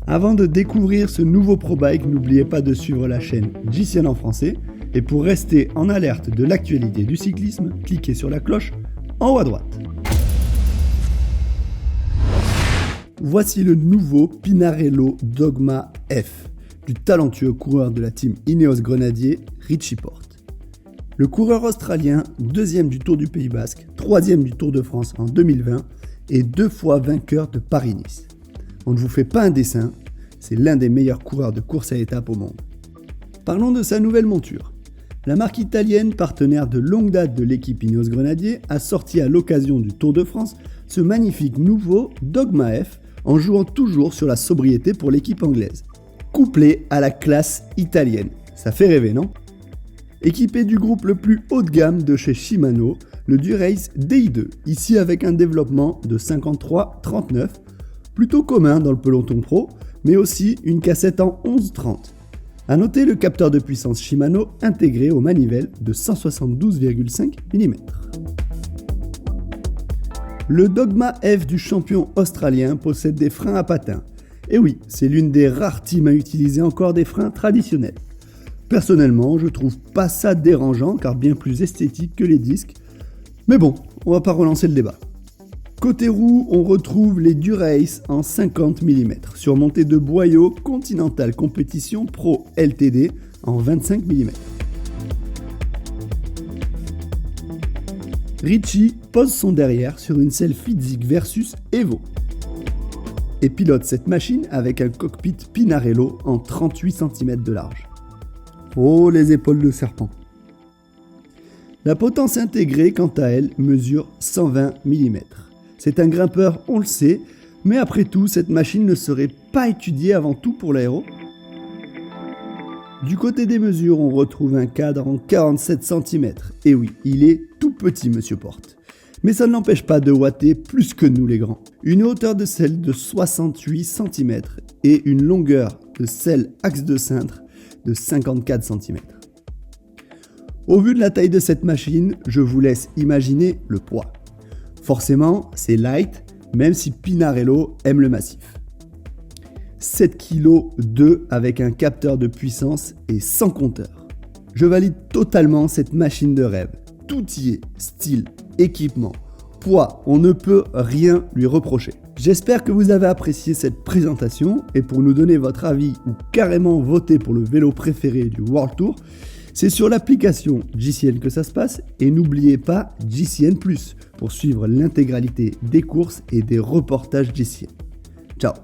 Avant de découvrir ce nouveau Pro Bike, n'oubliez pas de suivre la chaîne GCN en français. Et pour rester en alerte de l'actualité du cyclisme, cliquez sur la cloche en haut à droite. Voici le nouveau Pinarello Dogma F du talentueux coureur de la team Ineos Grenadier, Richie Porte. Le coureur australien, 2e du Tour du Pays Basque, 3e du Tour de France en 2020 et 2 fois vainqueur de Paris-Nice. On ne vous fait pas un dessin, c'est l'un des meilleurs coureurs de course à étapes au monde. Parlons de sa nouvelle monture. La marque italienne, partenaire de longue date de l'équipe Ineos Grenadier, a sorti à l'occasion du Tour de France ce magnifique nouveau Dogma F en jouant toujours sur la sobriété pour l'équipe anglaise. Couplé à la classe italienne. Ça fait rêver, non ? Équipé du groupe le plus haut de gamme de chez Shimano, le Dura-Ace Di2, ici avec un développement de 53-39, plutôt commun dans le peloton pro, mais aussi une cassette en 11-30. A noter le capteur de puissance Shimano intégré aux manivelles de 172,5 mm. Le Dogma F du champion australien possède des freins à patins. Et oui, c'est l'une des rares teams à utiliser encore des freins traditionnels. Personnellement, je trouve pas ça dérangeant car bien plus esthétique que les disques. Mais bon, on va pas relancer le débat. Côté roue, on retrouve les Dura-Ace en 50 mm, surmontés de boyaux Continental Competition Pro LTD en 25 mm. Richie pose son derrière sur une selle Fizik Versus Evo et pilote cette machine avec un cockpit Pinarello en 38 cm de large. Oh, les épaules de serpent. La potence intégrée, quant à elle, mesure 120 mm. C'est un grimpeur, on le sait, mais après tout, cette machine ne serait pas étudiée avant tout pour l'aéro. Du côté des mesures, on retrouve un cadre en 47 cm. Et oui, il est tout petit, monsieur Porte. Mais ça ne l'empêche pas de watter plus que nous les grands. Une hauteur de selle de 68 cm et une longueur de selle axe de cintre de 54 cm. Au vu de la taille de cette machine, je vous laisse imaginer le poids. Forcément, c'est light, même si Pinarello aime le massif. 7 kg 2 avec un capteur de puissance et sans compteur. Je valide totalement cette machine de rêve. Tout y est, style, équipement, poids, on ne peut rien lui reprocher. J'espère que vous avez apprécié cette présentation et pour nous donner votre avis ou carrément voter pour le vélo préféré du World Tour, c'est sur l'application GCN que ça se passe et n'oubliez pas GCN+, pour suivre l'intégralité des courses et des reportages GCN. Ciao.